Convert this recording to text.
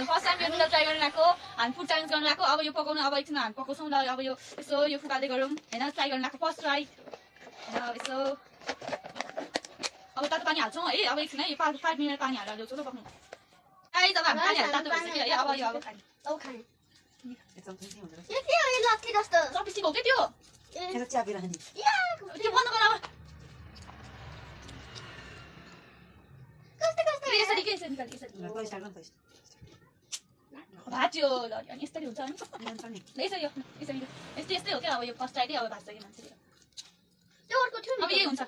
first time यो noodle try गर्न लागेको हामी फुड च्यालेन्ज गर्न लागेको अब यो पकाउनु अब एकछिन हामी पकाउँछौँ ल अब यो यसो यो फुकाल्दै गरौँ हैन ट्राई गर्न लागेको फर्स्ट ट्राई यसो अब तातो पानी हाल्छौँ है अब एकछिन है 5 मिनट पानी हालेर ल्याउँछौँ ल पकाउनु गाइस अब हामी पानी हालेर तातो भइसक्यो है अब यो अब खाने यो के हो यो लट्ठी जस्तो चपस्टिक हो के त्यो त्यो चाबी राख्ने त्यो बन्द गर अब कस्तो कस्तो यसरी के यसरी निकाल यसरी ल स्टार्ट गर्नु त भाच्यो ल अनि यसरी हुन्छ अनि जान्छ नि यसरी यसरी यस्तै हो क्या अब यो फर्स्ट ट्राई अब भाज्छ कि मान्छेले त्यो अर्को थियो नि अब यही हुन्छ